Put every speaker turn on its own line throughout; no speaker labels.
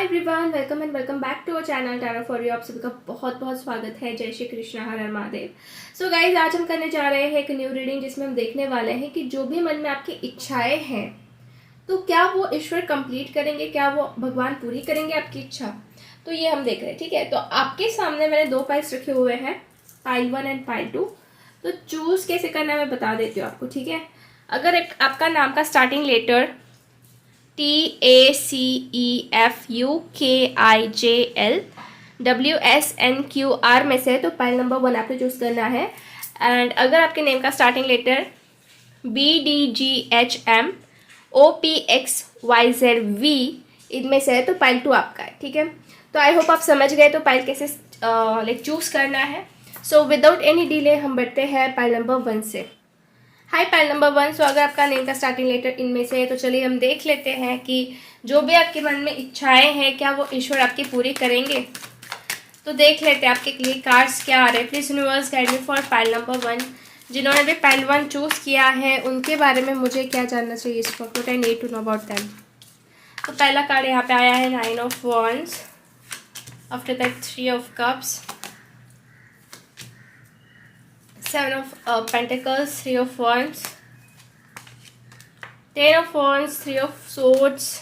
Hi everyone, welcome and welcome back to our channel tarot for you. आप सभी का बहुत बहुत स्वागत है। जय श्री कृष्ण, हर हर महादेव। सो गाइज, आज हम करने जा रहे हैं एक न्यू रीडिंग जिसमें हम देखने वाले हैं कि जो भी मन में आपकी इच्छाएं हैं तो क्या वो ईश्वर कंप्लीट करेंगे, क्या वो भगवान पूरी करेंगे आपकी इच्छा। तो ये हम देख रहे हैं। ठीक है, तो आपके सामने मैंने दो फाइल्स रखे हुए हैं, पाइल 1 एंड पाइल 2। तो चूज कैसे करना है मैं बता देती हूँ आपको। ठीक है, अगर आपका नाम का स्टार्टिंग लेटर TACEFUKIJLWSNQR में से तो पाइल नंबर 1 आपको चूज करना है। एंड अगर आपके नेम का स्टार्टिंग लेटर BDGHMOPXYZV इनमें से है तो पाइल 2 आपका है। ठीक है, तो आई होप आप समझ गए तो पाइल कैसे चूज करना है। सो विदाउट एनी डिले हम बढ़ते हैं पाइल नंबर 1 से। हाय पाइल नंबर 1। सो अगर आपका नेम का स्टार्टिंग लेटर इनमें से है तो चलिए हम देख लेते हैं कि जो भी आपके मन में इच्छाएं हैं क्या वो ईश्वर आपकी पूरी करेंगे। तो देख लेते हैं आपके लिए कार्ड्स क्या आ रहे हैं। Please universe guide me for pile number 1। जिन्होंने भी पाइल 1 चूज किया है उनके बारे में मुझे क्या जानना चाहिए इस वक्त, what I need to know about them. तो पहला कार्ड यहाँ पे आया है 9 of wands, after that 3 of cups, 7 of Pentacles, 3 of Wands, 10 of Wands, 3 of Swords,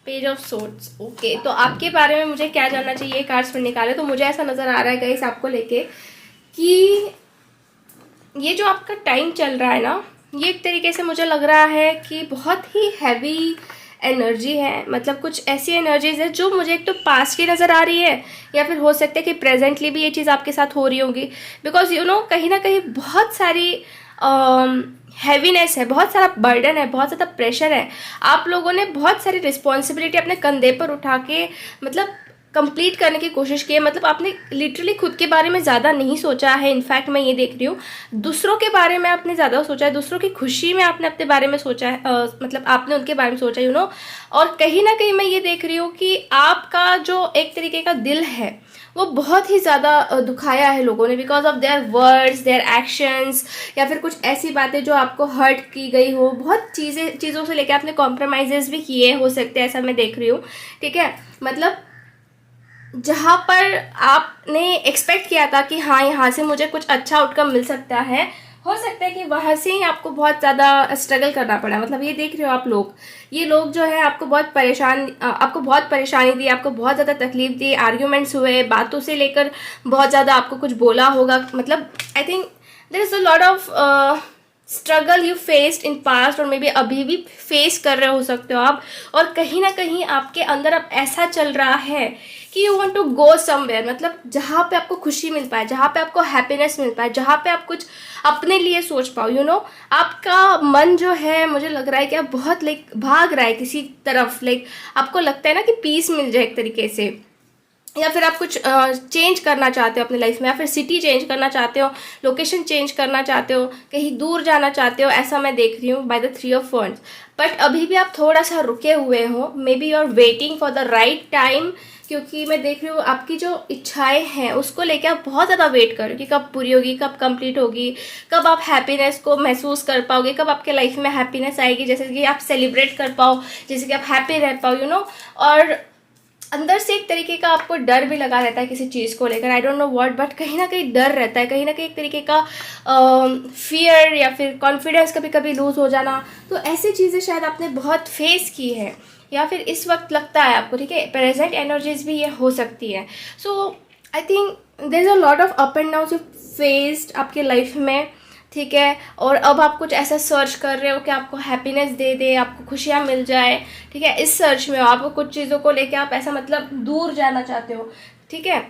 Page of Swords। Okay, तो आपके बारे में मुझे क्या जानना चाहिए कार्ड्स पर निकाले। तो मुझे ऐसा नज़र आ रहा है गाइस आपको लेके कि ये जो आपका टाइम चल रहा है ना, ये एक तरीके से मुझे लग रहा है कि बहुत ही हैवी एनर्जी है। मतलब कुछ ऐसी एनर्जीज है जो मुझे एक तो पास्ट की नज़र आ रही है या फिर हो सकता है कि प्रेजेंटली भी ये चीज़ आपके साथ हो रही होगी। बिकॉज यू नो कहीं ना कहीं बहुत सारी हैवीनेस है, बहुत सारा बर्डन है, बहुत ज़्यादा प्रेशर है। आप लोगों ने बहुत सारी रिस्पॉन्सिबिलिटी अपने कंधे पर उठा के मतलब कंप्लीट करने की कोशिश की है। मतलब आपने लिटरली खुद के बारे में ज़्यादा नहीं सोचा है। इनफैक्ट मैं ये देख रही हूँ दूसरों के बारे में आपने ज़्यादा सोचा है, दूसरों की खुशी में आपने अपने बारे में सोचा है, मतलब आपने उनके बारे में सोचा यू नो। और कहीं ना कहीं मैं ये देख रही हूँ कि आपका जो एक तरीके का दिल है वो बहुत ही ज़्यादा दुखाया है लोगों ने, because of their words, their actions, या फिर कुछ ऐसी बातें जो आपको हर्ट की गई हो। बहुत चीज़ों से लेकर आपने कॉम्प्रोमाइज़ेस भी किए हो सकते हैं, ऐसा मैं देख रही हूँ। ठीक है, मतलब जहाँ पर आपने एक्सपेक्ट किया था कि हाँ यहाँ से मुझे कुछ अच्छा आउटकम मिल सकता है, हो सकता है कि वहाँ से ही आपको बहुत ज़्यादा स्ट्रगल करना पड़ा। मतलब ये देख रहे हो आप लोग, ये लोग जो है आपको बहुत परेशानी दी, आपको बहुत ज़्यादा तकलीफ दी, आर्ग्यूमेंट्स हुए, बातों से लेकर बहुत ज़्यादा आपको कुछ बोला होगा। मतलब I think there is a lot of struggle you faced in past, और मे बी अभी भी फेस कर रहे हो सकते हो आप। और कहीं ना कहीं आपके अंदर अब ऐसा चल रहा है कि you want to go somewhere, मतलब जहाँ पे आपको खुशी मिल पाए, जहाँ पे आपको हैप्पीनेस मिल पाए, जहाँ पे आप कुछ अपने लिए सोच पाओ यू नो। आपका मन जो है मुझे लग रहा है कि आप बहुत भाग रहा है किसी तरफ। आपको लगता है ना कि पीस मिल जाए एक तरीके से, या फिर आप कुछ चेंज करना चाहते हो अपने लाइफ में, या फिर सिटी चेंज करना चाहते हो, लोकेशन चेंज करना चाहते हो, कहीं दूर जाना चाहते हो, ऐसा मैं देख रही हूँ by the 3 of wands. But अभी भी आप थोड़ा सा रुके हुए हो, maybe you are waiting for the right time. क्योंकि मैं देख रही हूँ आपकी जो इच्छाएं हैं उसको लेके आप बहुत ज़्यादा वेट कर रहे हो कि कब पूरी होगी, कब कंप्लीट होगी, कब आप हैप्पीनेस को महसूस कर पाओगे, कब आपके लाइफ में हैप्पीनेस आएगी, जैसे कि आप सेलिब्रेट कर पाओ, जैसे कि आप हैप्पी रह पाओ यू नो। और अंदर से एक तरीके का आपको डर भी लगा रहता है किसी चीज़ को लेकर, I don't know what, but कहीं ना कहीं डर रहता है, कहीं ना कहीं एक तरीके का फियर या फिर कॉन्फिडेंस कभी कभी लूज़ हो जाना। तो ऐसी चीज़ें शायद आपने बहुत फेस की है या फिर इस वक्त लगता है आपको। ठीक है, प्रेजेंट एनर्जीज भी ये हो सकती है। So I think there is a lot of up and down faced आपके लाइफ में। ठीक है, और अब आप कुछ ऐसा सर्च कर रहे हो कि आपको हैप्पीनेस दे दे, आपको खुशियाँ मिल जाए। ठीक है, इस सर्च में हो, आपको कुछ चीज़ों को लेके आप ऐसा मतलब दूर जाना चाहते हो। ठीक है,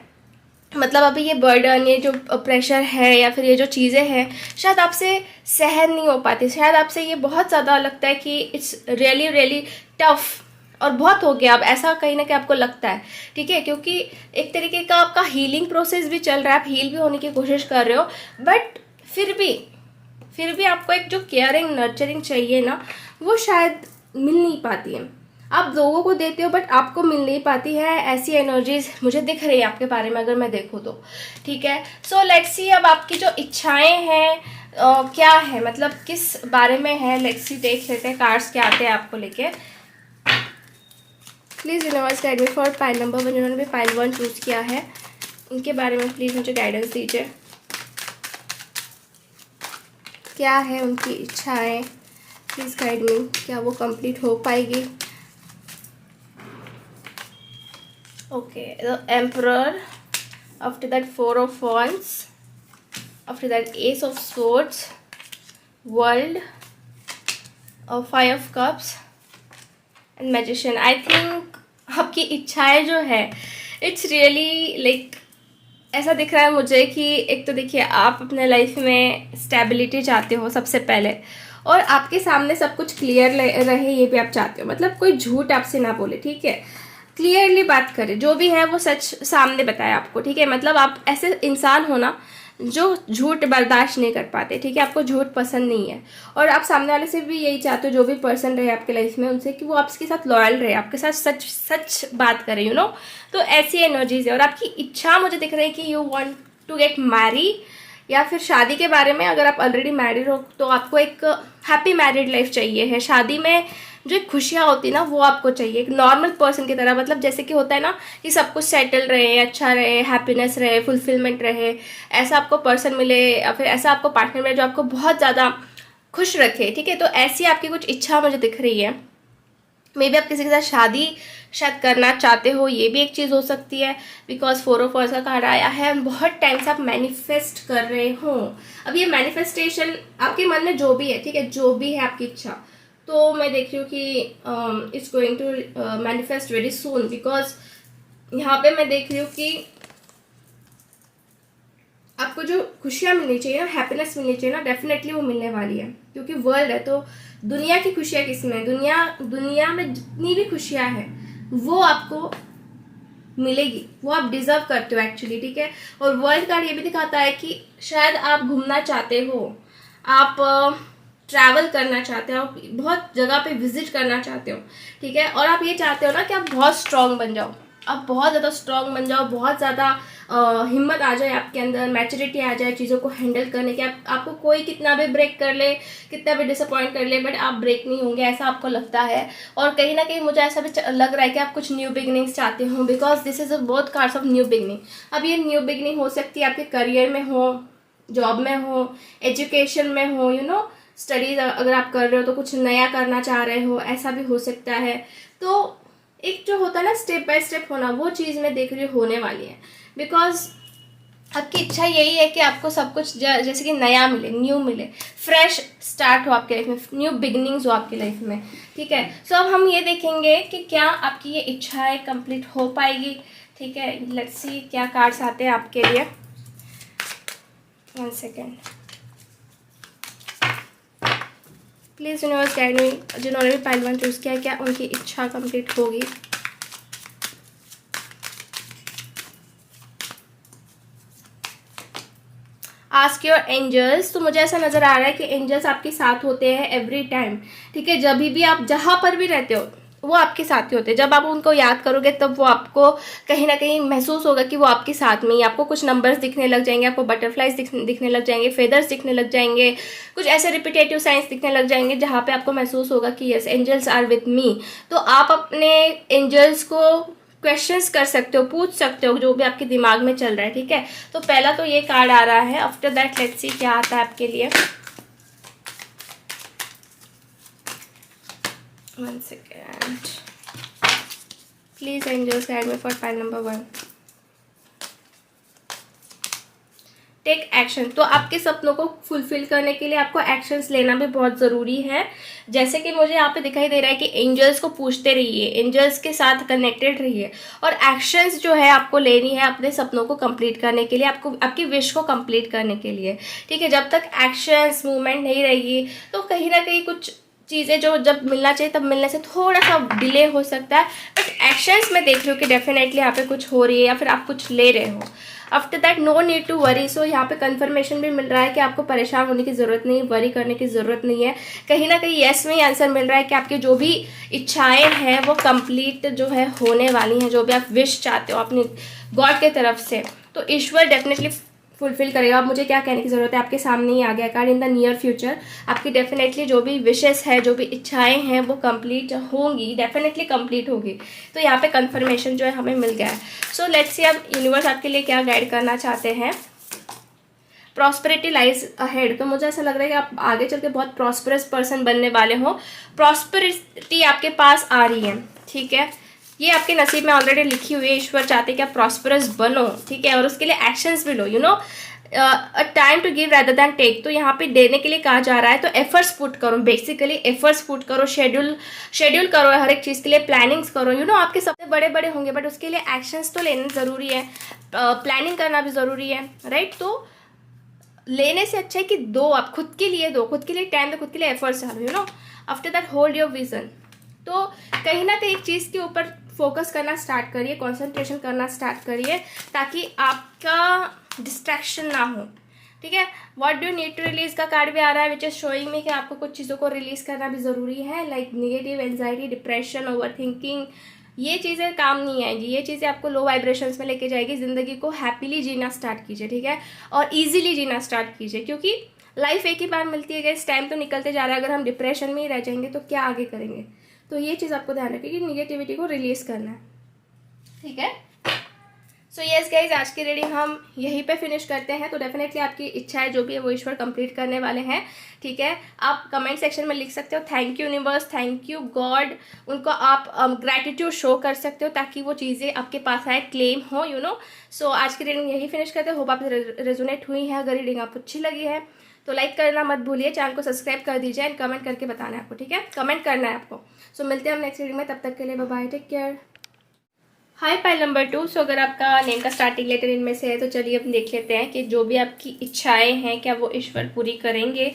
मतलब अभी ये बर्डन, ये जो प्रेशर है या फिर ये जो चीज़ें हैं शायद आपसे सहन नहीं हो पाती, शायद आपसे ये बहुत ज़्यादा लगता है कि इट्स रियली रियली टफ और बहुत हो गया अब, ऐसा कहीं ना कहीं आपको लगता है। ठीक है, क्योंकि एक तरीके का आपका हीलिंग प्रोसेस भी चल रहा है, आप हील भी होने की कोशिश कर रहे हो, बट फिर भी आपको एक जो केयरिंग नर्चरिंग चाहिए ना वो शायद मिल नहीं पाती है। आप लोगों को देते हो बट आपको मिल नहीं पाती है। ऐसी एनर्जीज मुझे दिख रही है आपके बारे में अगर मैं देखूँ तो। ठीक है, सो लेट्स सी अब आपकी जो इच्छाएं हैं क्या है, मतलब किस बारे में है। लेट्स सी, देख लेते हैं कार्ड्स क्या आते हैं आपको लेके। Please universe guide me for pile number 1, जिन्होंने भी पाइल 1 चूज़ किया है उनके बारे में प्लीज़ मुझे गाइडेंस दीजिए। क्या है उनकी इच्छाएं, प्लीज़ गाइड मी, क्या वो कंप्लीट हो पाएगी। Okay, the emperor, after that 4 of wands, after that ace of swords, world, 5 of cups and magician। I think आपकी इच्छाएं जो है इट्स रियली लाइक ऐसा दिख रहा है मुझे कि एक तो देखिए आप अपने लाइफ में स्टेबिलिटी चाहते हो सबसे पहले, और आपके सामने सब कुछ क्लियर रहे ये भी आप चाहते हो, मतलब कोई झूठ आपसे ना बोले, ठीक है, क्लियरली बात करे, जो भी है वो सच सामने बताए आपको, ठीक है। मतलब आप ऐसे इंसान हो ना जो झूठ बर्दाश्त नहीं कर पाते, ठीक है, आपको झूठ पसंद नहीं है, और आप सामने वाले से भी यही चाहते हो जो भी पर्सन रहे आपके लाइफ में उनसे कि वो आपके साथ लॉयल रहे, आपके साथ सच सच बात करे, यू नो। तो ऐसी एनर्जीज है, और आपकी इच्छा मुझे दिख रही है कि you want to get marry, या फिर शादी के बारे में अगर आप ऑलरेडी मैरिड हो तो आपको एक हैप्पी मैरिड लाइफ चाहिए है। शादी में जो एक खुशियाँ होती ना वो आपको चाहिए एक नॉर्मल पर्सन की तरह, मतलब जैसे कि होता है ना कि सब कुछ सेटल रहे, अच्छा रहे, हैप्पीनेस रहे, फुलफिलमेंट रहे, ऐसा आपको पर्सन मिले या फिर ऐसा आपको पार्टनर मिले जो आपको बहुत ज़्यादा खुश रखे, ठीक है। तो ऐसी आपकी कुछ इच्छा मुझे दिख रही है। मे बी आप किसी के साथ शादी शायद करना चाहते हो, ये भी एक चीज़ हो सकती है, बिकॉज 4 ऑफ wands का कार्ड आया है, बहुत टाइम से आप मैनिफेस्ट कर रहे हो। अब ये मैनिफेस्टेशन आपके मन में जो भी है, ठीक है, जो भी है आपकी इच्छा, तो मैं देख रही हूँ कि it's going to manifest very soon, because यहाँ पे मैं देख रही हूँ कि आपको जो खुशियाँ मिलनी चाहिए ना, हैप्पीनेस मिलनी चाहिए ना, डेफिनेटली वो मिलने वाली है, क्योंकि वर्ल्ड है तो दुनिया की खुशियाँ किसमें, दुनिया में जितनी भी खुशियाँ हैं वो आपको मिलेगी, वो आप डिजर्व करते हो एक्चुअली, ठीक है। और वर्ल्ड कार्ड ये भी दिखाता है कि शायद आप घूमना चाहते हो, आप ट्रैवल करना चाहते हो, आप बहुत जगह पे विजिट करना चाहते हो, ठीक है, और आप ये चाहते हो ना कि आप बहुत स्ट्रांग बन जाओ, आप बहुत ज़्यादा स्ट्रांग बन जाओ, बहुत ज़्यादा हिम्मत आ जाए आपके अंदर, मैच्योरिटी आ जाए चीज़ों को हैंडल करने की। आपको कोई कितना भी ब्रेक कर ले, कितना भी डिसअपॉइंट कर ले, बट आप ब्रेक नहीं होंगे, ऐसा आपको लगता है। और कहीं ना कहीं मुझे ऐसा भी लग रहा है कि आप कुछ न्यू बिगनिंग्स चाहते हो, because this is a both cards of new beginning. अब ये न्यू बिगनिंग हो सकती है आपके करियर में हो, जॉब में हो, एजुकेशन में हो, यू नो, स्टडीज अगर आप कर रहे हो तो कुछ नया करना चाह रहे हो, ऐसा भी हो सकता है। तो एक जो होता है ना स्टेप बाय स्टेप होना, वो चीज़ मैं देख रही हूँ होने वाली है, बिकॉज आपकी इच्छा यही है कि आपको सब कुछ जैसे कि नया मिले, न्यू मिले, फ्रेश स्टार्ट हो आपके लाइफ में, न्यू बिगनिंग्स हो आपकी लाइफ में, ठीक है। सो अब हम ये देखेंगे कि क्या आपकी ये इच्छाएं कंप्लीट हो पाएगी, ठीक है। लेट्स सी क्या कार्ड्स आते हैं आपके लिए। 1 second please universe guide me, जिन्होंने भी पाइल 1 चूज़ किया क्या उनकी इच्छा कंप्लीट होगी। Ask your angels. तो मुझे ऐसा नज़र आ रहा है कि एंजल्स आपके साथ होते हैं एवरी टाइम, ठीक है, जब भी आप जहाँ पर भी रहते हो वो आपके साथ ही होते हैं। जब आप उनको याद करोगे तब वो आपको कहीं ना कहीं महसूस होगा कि वो आपके साथ में ही, आपको कुछ नंबर्स दिखने लग जाएंगे, आपको बटरफ्लाइज दिखने लग जाएंगे, फेदर्स दिखने लग जाएंगे, कुछ ऐसे रिपीटेटिव साइंस दिखने लग जाएंगे जहाँ पे आपको महसूस होगा कि yes angels are with me. तो आप अपने एंजल्स को क्वेश्चंस कर सकते हो, पूछ सकते हो जो भी आपके दिमाग में चल रहा है, ठीक है। तो पहला तो ये कार्ड आ रहा है, आफ्टर दैट लेट्स सी क्या आता है आपके लिए। 1 second please angels guide me for pile number 1। Take action. तो आपके सपनों को फुलफिल करने के लिए आपको एक्शंस लेना भी बहुत ज़रूरी है। जैसे कि मुझे यहाँ पे दिखाई दे रहा है कि एंजल्स को पूछते रहिए, एंजल्स के साथ कनेक्टेड रहिए, और एक्शंस जो है आपको लेनी है अपने सपनों को कंप्लीट करने के लिए, आपको आपकी विश को कंप्लीट करने के लिए, ठीक है। जब तक एक्शंस मूवमेंट नहीं रहेगी तो कहीं ना कहीं कुछ चीज़ें जो जब मिलना चाहिए तब मिलने से थोड़ा सा डिले हो सकता है, बट एक्शंस में देख रही हूँ कि डेफिनेटली यहाँ पे कुछ हो रही है या फिर आप कुछ ले रहे हो। After that no need to worry. So यहाँ पे कंफर्मेशन भी मिल रहा है कि आपको परेशान होने की ज़रूरत नहीं, वरी करने की ज़रूरत नहीं है। कहीं ना कहीं येस में ही आंसर मिल रहा है कि आपकी जो भी इच्छाएं हैं वो कंप्लीट जो है होने वाली हैं, जो भी आप विश चाहते हो अपनी गॉड के तरफ से, तो ईश्वर डेफिनेटली फुलफिल करेगा। अब मुझे क्या कहने की ज़रूरत है, आपके सामने ही आ गया card. In the near future आपकी डेफिनेटली जो भी विशेस है, जो भी इच्छाएं हैं वो कंप्लीट होंगी, डेफिनेटली कंप्लीट होगी। तो यहाँ पे कंफर्मेशन जो है हमें मिल गया है। सो लेट्स सी अब यूनिवर्स आपके लिए क्या गाइड करना चाहते हैं। प्रॉस्पेरिटी लाइज अहेड, तो मुझे ऐसा लग रहा है कि आप आगे चल के बहुत प्रॉस्परस पर्सन बनने वाले हो। प्रॉस्पेरिटी आपके पास आ रही है, ठीक है, ये आपके नसीब में ऑलरेडी लिखी हुई है। ईश्वर चाहते हैं कि आप प्रॉस्परस बनो, ठीक है, और उसके लिए एक्शंस भी लो। You know, a time to give rather than take, तो यहाँ पे देने के लिए कहा जा रहा है, तो एफर्ट्स पुट करो, बेसिकली एफर्ट्स पुट करो, शेड्यूल करो हर एक चीज़ के लिए, प्लानिंग्स करो। यू नो, आपके सबसे बड़े बड़े होंगे बट उसके लिए एक्शंस तो लेने ज़रूरी है, प्लानिंग करना भी ज़रूरी है, राइट। तो लेने से अच्छा है कि दो, आप खुद के लिए दो, खुद के लिए टाइम दो, खुद के लिए एफर्ट्स डालो। You know, after that hold your vision. तो कहीं ना कहीं एक चीज़ के ऊपर फोकस करना स्टार्ट करिए, कंसंट्रेशन करना स्टार्ट करिए, ताकि आपका डिस्ट्रैक्शन ना हो, ठीक है। What do need to release का कार्ड भी आ रहा है, विच इज शोइंग में कि आपको कुछ चीज़ों को रिलीज करना भी ज़रूरी है, like negative, anxiety, depression, over thinking. ये चीज़ें काम नहीं आएंगी, ये चीज़ें आपको लो वाइब्रेशंस में लेके जाएगी। ज़िंदगी को हैप्पीली जीना स्टार्ट कीजिए, ठीक है, और ईजिली जीना स्टार्ट कीजिए, क्योंकि लाइफ एक ही बार मिलती है। इस टाइम तो निकलते जा रहा है, अगर हम डिप्रेशन में ही रह जाएंगे तो क्या आगे करेंगे। तो ये चीज़ आपको ध्यान रखिए कि निगेटिविटी को रिलीज करना है, ठीक है। सो यस गाइज, आज की रीडिंग हम यहीं पे फिनिश करते हैं। तो डेफिनेटली आपकी इच्छाएं जो भी है वो ईश्वर कंप्लीट करने वाले हैं, ठीक है। आप कमेंट सेक्शन में लिख सकते हो thank you universe, thank you God, उनको आप ग्रैटिट्यूड शो कर सकते हो, ताकि वो चीज़ें आपके पास आए, क्लेम हो, यू नो। सो आज की रीडिंग यही फिनिश करते हैं। होप आप रेजोनेट हुई है। अगर रीडिंग आपको अच्छी लगी है तो लाइक करना मत भूलिए, चैनल को सब्सक्राइब कर दीजिए एंड कमेंट करके बताना है आपको, ठीक है, कमेंट करना है आपको। सो मिलते हैं हम नेक्स्ट रीडिंग में, तब तक के लिए बाय बाय, टेक केयर। हाय पाइल नंबर 2। सो अगर आपका नेम का स्टार्टिंग लेटर इनमें से है तो चलिए अब देख लेते हैं कि जो भी आपकी इच्छाएं हैं क्या वो ईश्वर पूरी करेंगे,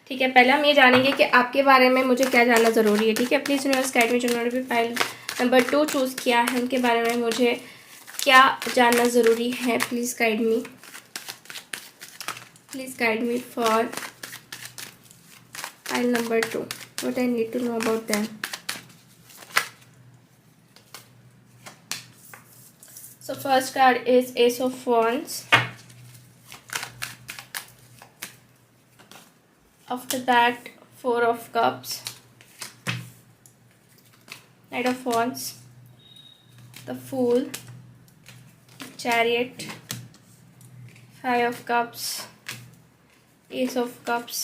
ठीक है। पहले हम ये जानेंगे कि आपके बारे में मुझे क्या जानना ज़रूरी है, ठीक है। प्लीज़ यूनिवर्स गाइड मी, जिन्होंने भी पाइल नंबर 2 चूज़ किया है उनके बारे में मुझे क्या जानना ज़रूरी है। Please guide me, please guide me for pile number 2, what I need to know about them. So first card is Ace of Wands. After that, Four of Cups, Knight of Wands, the Fool, Chariot, Five of Cups, Ace of Cups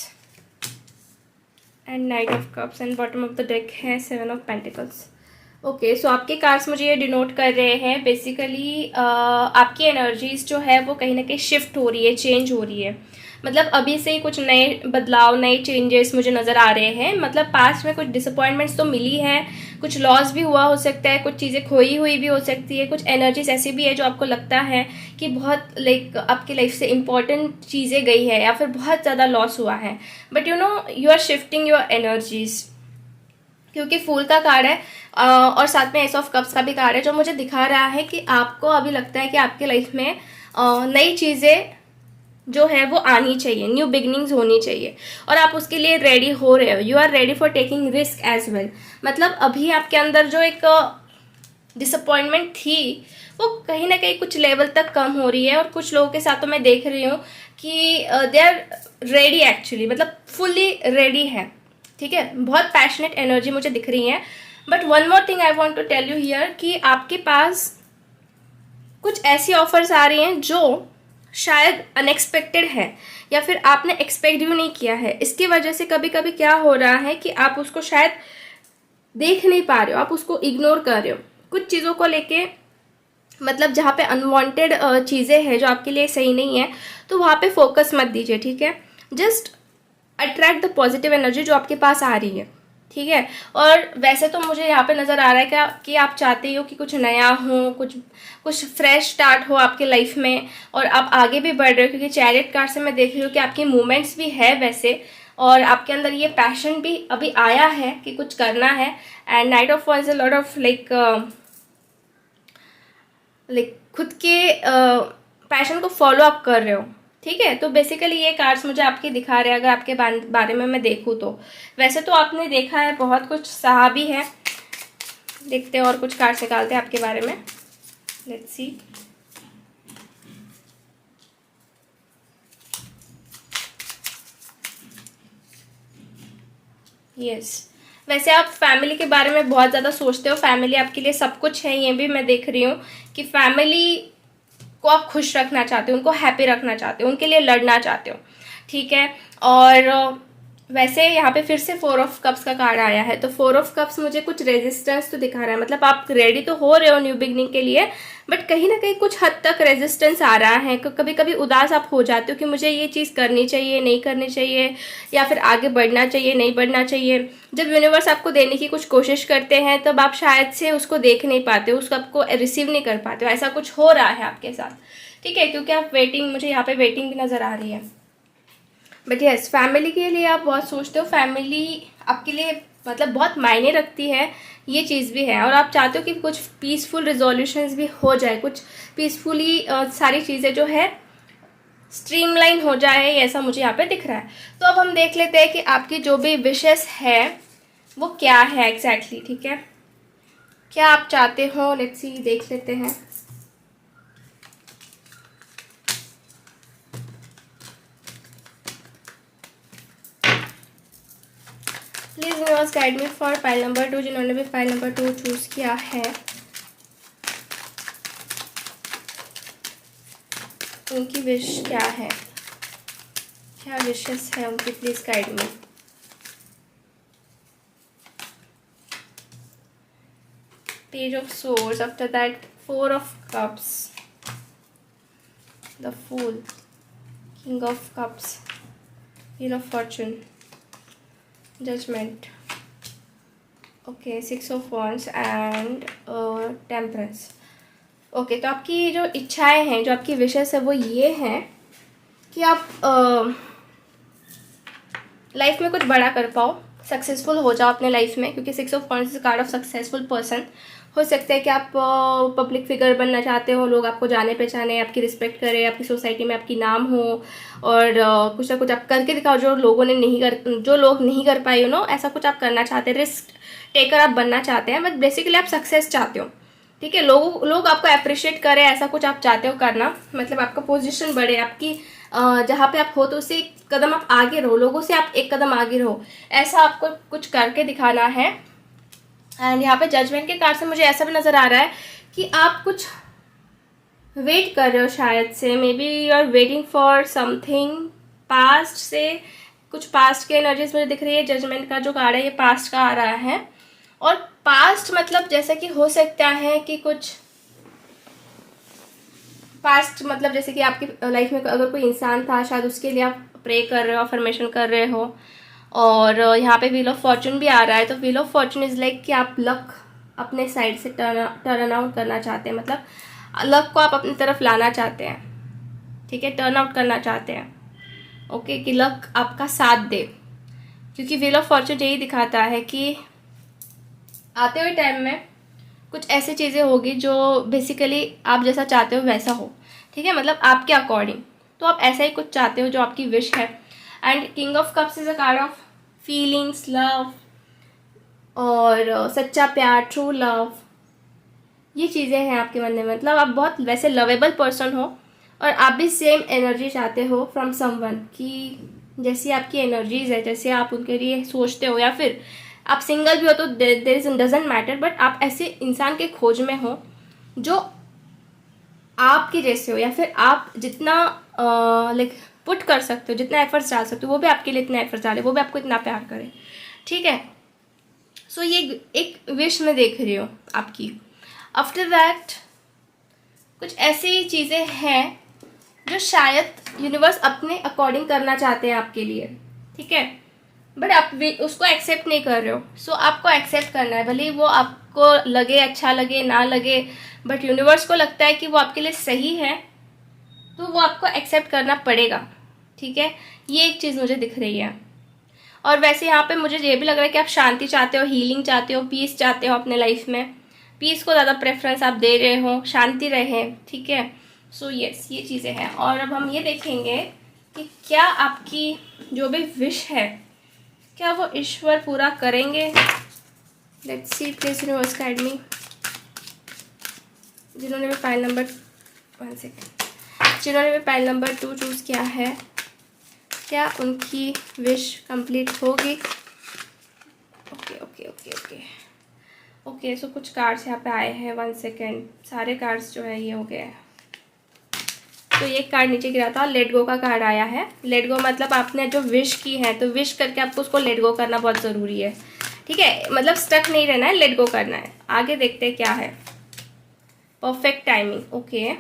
and Knight of Cups, and bottom of the deck है Seven of Pentacles. Okay, सो आपके cards मुझे ये denote कर रहे हैं basically आपकी energies जो है वो कहीं ना कहीं शिफ्ट हो रही है, चेंज हो रही है। मतलब अभी से ही कुछ नए बदलाव, नए चेंजेस मुझे नज़र आ रहे हैं। मतलब पास्ट में कुछ डिसअपॉइंटमेंट्स तो मिली है, कुछ लॉस भी हुआ हो सकता है, कुछ चीज़ें खोई हुई भी हो सकती है, कुछ एनर्जीज ऐसी भी है जो आपको लगता है कि बहुत लाइक आपकी लाइफ से इंपॉर्टेंट चीज़ें गई है या फिर बहुत ज़्यादा लॉस हुआ है। But you know, you are shifting your energies, क्योंकि फूल का कार्ड है और साथ में एस ऑफ कप्स का भी कार्ड है, जो मुझे दिखा रहा है कि आपको अभी लगता है कि आपके लाइफ में नई चीज़ें जो है वो आनी चाहिए, न्यू बिगनिंग्स होनी चाहिए और आप उसके लिए रेडी हो रहे हो। You are ready for taking risk as well. मतलब अभी आपके अंदर जो एक डिसअपॉइंटमेंट थी वो कहीं ना कहीं कुछ लेवल तक कम हो रही है, और कुछ लोगों के साथ तो मैं देख रही हूँ कि दे आर रेडी एक्चुअली, मतलब फुल्ली रेडी है, ठीक है। बहुत पैशनेट एनर्जी मुझे दिख रही है। But one more thing I want to tell you here कि आपके पास कुछ ऐसी ऑफर्स आ रही हैं जो शायद अनएक्सपेक्टेड है या फिर आपने एक्सपेक्ट भी नहीं किया है। इसकी वजह से कभी कभी क्या हो रहा है कि आप उसको शायद देख नहीं पा रहे हो, आप उसको इग्नोर कर रहे हो कुछ चीज़ों को लेके। मतलब जहाँ पे अनवांटेड चीज़ें हैं जो आपके लिए सही नहीं है, तो वहाँ पे फोकस मत दीजिए, ठीक है। Just attract the positive energy जो आपके पास आ रही है, ठीक है। और वैसे तो मुझे यहाँ पे नज़र आ रहा है कि आप चाहते हो कि कुछ नया हो, कुछ फ्रेश स्टार्ट हो आपके लाइफ में, और आप आगे भी बढ़ रहे हो, क्योंकि चैरियट कार्ड से मैं देख रही हूँ कि आपकी मूवमेंट्स भी है वैसे, और आपके अंदर ये पैशन भी अभी आया है कि कुछ करना है। And night of wands a lot of like खुद के पैशन को फॉलो अप कर रहे हो, ठीक है। तो बेसिकली ये कार्ड्स मुझे आपके दिखा रहे हैं। अगर आपके बारे में मैं देखूँ तो वैसे तो आपने देखा है, बहुत कुछ सहा भी है। देखते हैं और कुछ कार्ड्स निकालते हैं आपके बारे में। Let's see. यस, वैसे आप फैमिली के बारे में बहुत ज़्यादा सोचते हो, फैमिली आपके लिए सब कुछ है, ये भी मैं देख रही हूँ कि फैमिली को आप खुश रखना चाहते हो, उनको हैप्पी रखना चाहते हो, उनके लिए लड़ना चाहते हो, ठीक है। और वैसे यहाँ पे फिर से 4 ऑफ कप्स का कार्ड आया है, तो 4 ऑफ कप्स मुझे कुछ रेजिस्टेंस तो दिखा रहा है, मतलब आप रेडी तो हो रहे हो न्यू बिगनिंग के लिए, बट कहीं ना कहीं कुछ हद तक रेजिस्टेंस आ रहा है। कभी कभी उदास आप हो जाते हो कि मुझे ये चीज़ करनी चाहिए, नहीं करनी चाहिए, या फिर आगे बढ़ना चाहिए, नहीं बढ़ना चाहिए। जब यूनिवर्स आपको देने की कुछ कोशिश करते हैं तब आप शायद से उसको देख नहीं पाते हो, उसको आपको रिसीव नहीं कर पाते हो, ऐसा कुछ हो रहा है आपके साथ, ठीक है, क्योंकि आप वेटिंग, मुझे यहाँ पे वेटिंग भी नज़र आ रही है। बट यस, फैमिली के लिए आप बहुत सोचते हो, फैमिली आपके लिए मतलब बहुत मायने रखती है, ये चीज़ भी है। और आप चाहते हो कि कुछ पीसफुल रिजोल्यूशंस भी हो जाए, कुछ पीसफुली सारी चीज़ें जो है स्ट्रीमलाइन हो जाए, ऐसा मुझे यहाँ पे दिख रहा है। तो अब हम देख लेते हैं कि आपकी जो भी विशेस है वो क्या है एग्जैक्टली, ठीक है, क्या आप चाहते हो, लेट्स सी, देख लेते हैं। Please universe guide me for file number 2, जिन्होंने भी फाइल नंबर 2 चूज किया है उनकी विश क्या है, क्या विशेस है उनकी, please guide me. Page of swords, after that 4 of cups, the fool, king of cups, wheel of fortune, judgement, okay, 6 of wands and temperance. Okay, तो आपकी जो इच्छाएं हैं, जो आपकी विशेस है वो ये हैं कि आप लाइफ में कुछ बड़ा कर पाओ, सक्सेसफुल हो जाओ अपने लाइफ में, क्योंकि 6 of wands is called of successful person. हो सकता है कि आप पब्लिक फिगर बनना चाहते हो, लोग आपको जाने पहचाने, आपकी रिस्पेक्ट करें, आपकी सोसाइटी में आपकी नाम हो, और कुछ ना कुछ आप करके दिखाओ जो लोगों ने नहीं कर, जो लोग नहीं कर पाए, ऐसा कुछ आप करना चाहते हैं, रिस्क टेकर आप बनना चाहते हैं, बट बेसिकली आप सक्सेस चाहते हो, ठीक है, लोग आपको अप्रिशिएट करें, ऐसा कुछ आप चाहते हो करना, मतलब आपका पोजीशन बढ़े, आपकी जहाँ पे आप हो तो उससे एक कदम आप आगे रहो, लोगों से आप एक कदम आगे रहो, ऐसा आपको कुछ करके दिखाना है। एंड यहाँ पे जजमेंट के कार्ड से मुझे ऐसा भी नज़र आ रहा है कि आप कुछ वेट कर रहे हो, शायद से maybe you are waiting for something past से, कुछ पास्ट की एनर्जीज मुझे दिख रही है। जजमेंट का जो कार्ड है ये पास्ट का आ रहा है, और पास्ट मतलब जैसे कि हो सकता है कि कुछ पास्ट मतलब जैसे कि आपकी लाइफ में अगर कोई इंसान था, शायद उसके लिए आप प्रे कर रहे हो, अफर्मेशन कर रहे हो। और यहाँ पे व्हील ऑफ फॉर्चून भी आ रहा है, तो wheel of Fortune is like कि आप लक अपने साइड से टर्न आउट करना चाहते हैं, मतलब लक को आप अपनी तरफ लाना चाहते हैं, ठीक है, टर्न आउट करना चाहते हैं, ओके, कि लक आपका साथ दे, क्योंकि व्हील ऑफ फॉर्चून यही दिखाता है कि आते हुए टाइम में कुछ ऐसी चीज़ें होगी जो बेसिकली आप जैसा चाहते हो वैसा हो, ठीक है, मतलब आपके अकॉर्डिंग, तो आप ऐसा ही कुछ चाहते हो जो आपकी विश है। And king of cups is a card of feelings, love, और सच्चा प्यार, ट्रू लव, ये चीज़ें हैं आपके मन में, मतलब आप बहुत वैसे लवेबल पर्सन हो, और आप भी सेम एनर्जी चाहते हो फ्रॉम समवन, कि जैसी आपकी एनर्जीज है, जैसे आप उनके लिए सोचते हो, या फिर आप सिंगल भी हो तो there is doesn't matter, but आप ऐसे इंसान के खोज में हो जो आपके जैसे हो, या फिर आप जितना लाइक पुट कर सकते हो, जितना एफर्ट्स डाल सकते हो, वो भी आपके लिए इतना एफर्ट्स डाले, वो भी आपको इतना प्यार करे, ठीक है। सो ये एक विश में देख रही हो आपकी। आफ्टर दैट कुछ ऐसी चीज़ें हैं जो शायद यूनिवर्स अपने अकॉर्डिंग करना चाहते हैं आपके लिए, ठीक है, बट आप उसको एक्सेप्ट नहीं कर रहे हो। सो आपको एक्सेप्ट करना है, भले ही वो आपको लगे, अच्छा लगे, ना लगे, बट यूनिवर्स को लगता है कि वो आपके लिए सही है, तो वो आपको एक्सेप्ट करना पड़ेगा, ठीक है, ये एक चीज़ मुझे दिख रही है। और वैसे यहाँ पे मुझे ये भी लग रहा है कि आप शांति चाहते हो, हीलिंग चाहते हो, पीस चाहते हो अपने लाइफ में, पीस को ज़्यादा प्रेफरेंस आप दे रहे हो, शांति रहे, ठीक है। सो यस, ये चीज़ें हैं। और अब हम ये देखेंगे कि क्या आपकी जो भी विश है क्या वो ईश्वर पूरा करेंगे। Let's see, please universe guide me. जिन्होंने भी फाइल नंबर 1 सेकेंड, जिन्होंने भी फाइल नंबर 2 चूज़ किया है, क्या उनकी विश कंप्लीट होगी। ओके, सो कुछ कार्ड्स यहाँ पे आए हैं, 1 सेकेंड, सारे कार्ड्स जो है ये हो गए हैं। तो ये कार्ड नीचे गिरा था, लेट गो का कार्ड आया है। लेट गो मतलब आपने जो विश की है तो विश करके आपको उसको लेट गो करना बहुत ज़रूरी है, ठीक है, मतलब स्टक नहीं रहना है, लेट गो करना है। आगे देखते हैं क्या है। Perfect timing, okay,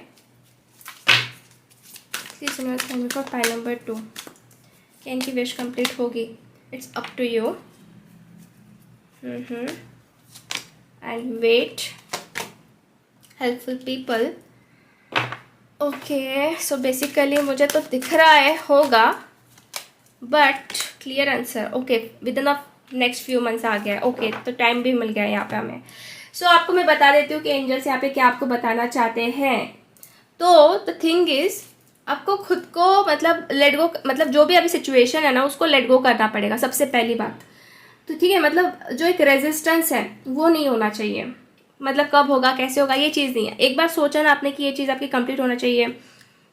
file number 2, क्या इनकी विश कंप्लीट होगी? It's up to you. And wait, helpful people, okay. So basically मुझे तो दिख रहा है होगा, but clear answer, okay, within next few months आ गया, ओके, तो टाइम भी मिल गया यहाँ पे हमें। सो आपको मैं बता देती हूँ कि एंजल्स यहाँ पे क्या आपको बताना चाहते हैं। तो द थिंग इज, आपको खुद को मतलब लेट गो, मतलब जो भी अभी सिचुएशन है ना उसको लेट गो करना पड़ेगा, सबसे पहली बात तो, ठीक है। मतलब जो एक रेजिस्टेंस है वो नहीं होना चाहिए, मतलब कब होगा कैसे होगा ये चीज़ नहीं है। एक बार सोचा ना आपने कि ये चीज़ आपकी कंप्लीट होना चाहिए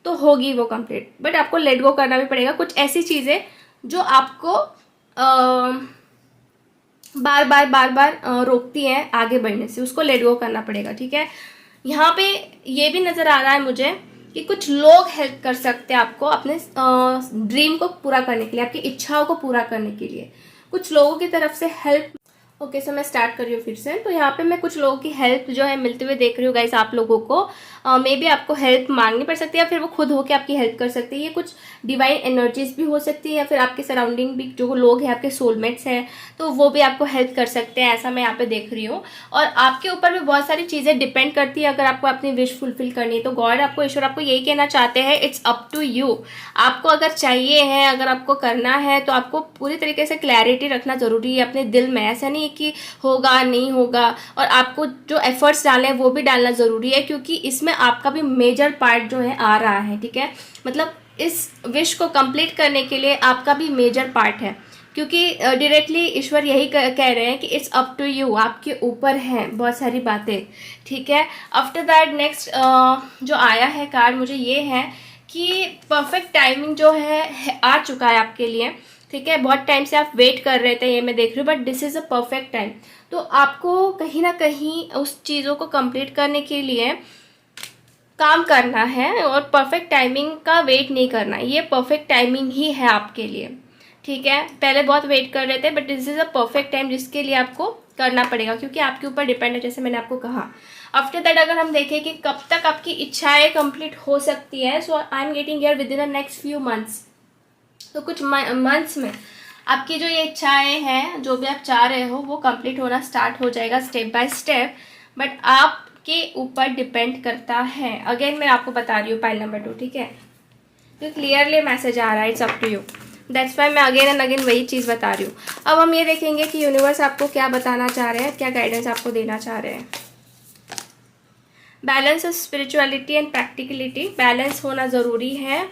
तो होगी वो कंप्लीट, बट आपको लेट गो करना भी पड़ेगा। कुछ ऐसी चीज़ें जो आपको बार बार रोकती हैं आगे बढ़ने से, उसको लेट गो करना पड़ेगा, ठीक है। यहाँ पे ये भी नज़र आ रहा है मुझे कि कुछ लोग हेल्प कर सकते हैं आपको अपने ड्रीम को पूरा करने के लिए, आपकी इच्छाओं को पूरा करने के लिए कुछ लोगों की तरफ से हेल्प। ओके, सो मैं स्टार्ट कर रही हूँ फिर से। तो यहाँ पे मैं कुछ लोगों की हेल्प जो है मिलते हुए देख रही हूँ गाइस। आप लोगों को मे बी आपको हेल्प मांगनी पड़ सकती है या फिर वो खुद होके आपकी हेल्प कर सकती है। ये कुछ डिवाइन एनर्जीज भी हो सकती है या फिर आपके सराउंडिंग भी जो लोग हैं आपके सोलमेट्स हैं तो वो भी आपको हेल्प कर सकते हैं, ऐसा मैं यहाँ पे देख रही हूँ। और आपके ऊपर भी बहुत सारी चीज़ें डिपेंड करती है अगर आपको अपनी विश फुलफिल करनी है। तो गॉड आपको, ईश्वर आपको यही कहना चाहते हैं, इट्स अप टू यू। आपको अगर चाहिए है, अगर आपको करना है तो आपको पूरी तरीके से क्लैरिटी रखना ज़रूरी है अपने दिल में। ऐसा नहीं है कि होगा नहीं होगा, और आपको जो एफर्ट्स डालने हैं वो भी डालना ज़रूरी है क्योंकि इसमें आपका भी मेजर पार्ट जो है आ रहा है, ठीक है। मतलब इस विश को कंप्लीट करने के लिए आपका भी मेजर पार्ट है क्योंकि डायरेक्टली ईश्वर यही कह रहे हैं कि इट्स अप टू यू, आपके ऊपर है बहुत सारी बातें, ठीक है। आफ्टर दैट नेक्स्ट जो आया है कार्ड मुझे ये है कि परफेक्ट टाइमिंग जो है आ चुका है आपके लिए, ठीक है। बहुत टाइम से आप वेट कर रहे थे, ये मैं देख रही हूँ, but this is a perfect time. तो आपको कहीं ना कहीं उस चीज़ों को कंप्लीट करने के लिए काम करना है और परफेक्ट टाइमिंग का वेट नहीं करना। ये परफेक्ट टाइमिंग ही है आपके लिए, ठीक है। पहले बहुत वेट कर रहे थे but this is a perfect time जिसके लिए आपको करना पड़ेगा क्योंकि आपके ऊपर डिपेंड है, जैसे मैंने आपको कहा। आफ्टर दैट अगर हम देखें कि कब तक आपकी इच्छाएं कंप्लीट हो सकती है, so I am getting here within the next few months. तो कुछ मंथ्स में आपकी जो ये इच्छाएं हैं, जो भी आप चाह रहे हो वो कंप्लीट होना स्टार्ट हो जाएगा स्टेप बाय स्टेप, बट आपके ऊपर डिपेंड करता है। अगेन मैं आपको बता रही हूँ पाइल नंबर 2, ठीक है, तो क्लियरली मैसेज आ रहा है it's up to you. That's why मैं अगेन एंड अगेन वही चीज़ बता रही हूँ। अब हम ये देखेंगे कि यूनिवर्स आपको क्या बताना चाह रहे हैं, क्या गाइडेंस आपको देना चाह रहे हैं। Balance of spirituality and practicality, balance होना ज़रूरी है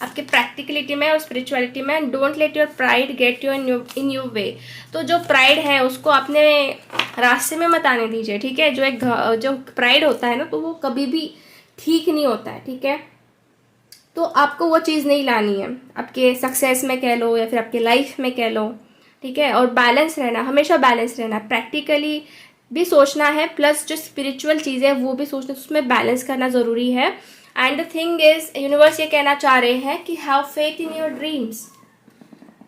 आपके प्रैक्टिकलिटी में और स्पिरिचुअलिटी में। Don't let your pride get you in your way. तो जो प्राइड है उसको अपने रास्ते में मत आने दीजिए, ठीक है। जो प्राइड होता है ना तो वो कभी भी ठीक नहीं होता है, ठीक है। तो आपको वो चीज़ नहीं लानी है आपके सक्सेस में कह लो या फिर आपके लाइफ में कह लो, ठीक है। और बैलेंस रहना, हमेशा बैलेंस रहना, प्रैक्टिकली भी सोचना है प्लस जो स्पिरिचुअल चीज़ें है वो भी सोचना, उसमें बैलेंस करना ज़रूरी है। And the thing is, universe ये कहना चाह रहे हैं कि have faith in your dreams.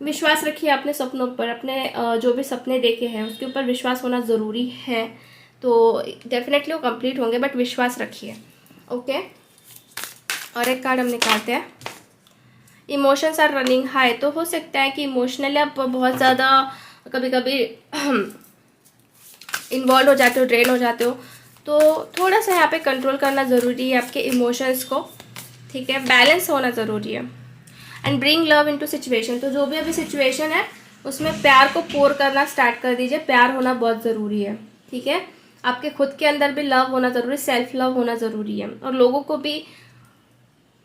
विश्वास रखिए अपने सपनों पर, अपने जो भी सपने देखे हैं उसके ऊपर विश्वास होना ज़रूरी है। तो डेफिनेटली वो कंप्लीट होंगे बट विश्वास रखिए, ओके। और एक कार्ड हम निकालते हैं, इमोशंस आर रनिंग हाई। तो हो सकता है कि इमोशनली आप बहुत ज़्यादा कभी कभी इन्वॉल्व हो जाते हो, ड्रेन हो जाते हो, तो थोड़ा सा यहाँ पे कंट्रोल करना ज़रूरी है आपके इमोशंस को, ठीक है। बैलेंस होना ज़रूरी है। And bring love into situation, तो जो भी अभी सिचुएशन है उसमें प्यार को पोर करना स्टार्ट कर दीजिए। प्यार होना बहुत ज़रूरी है, ठीक है। आपके खुद के अंदर भी लव होना ज़रूरी है, सेल्फ लव होना ज़रूरी है और लोगों को भी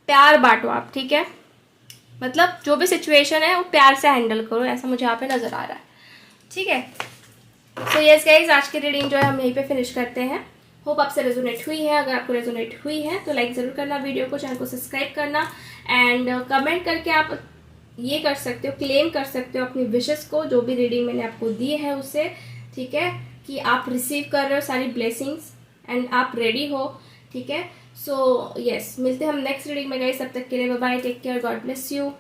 प्यार बांटो आप, ठीक है। मतलब जो भी सिचुएशन है वो प्यार से हैंडल करो, ऐसा मुझे यहाँ पे नज़र आ रहा है, ठीक है। सो यस गाइज, आज की रीडिंग जो है हम यहीं पे फिनिश करते हैं। होप आपसे रेजोनेट हुई है। अगर आपको रेजोनेट हुई है तो लाइक ज़रूर करना वीडियो को, चैनल को सब्सक्राइब करना एंड कमेंट करके आप ये कर सकते हो, क्लेम कर सकते हो अपनी विशेस को, जो भी रीडिंग मैंने आपको दी है उससे, ठीक है। कि आप रिसीव कर रहे हो सारी ब्लेसिंग्स एंड आप रेडी हो, ठीक है। सो यस, मिलते हैं हम नेक्स्ट रीडिंग में गाइस, तब तक के लिए bye bye, take care, God bless you.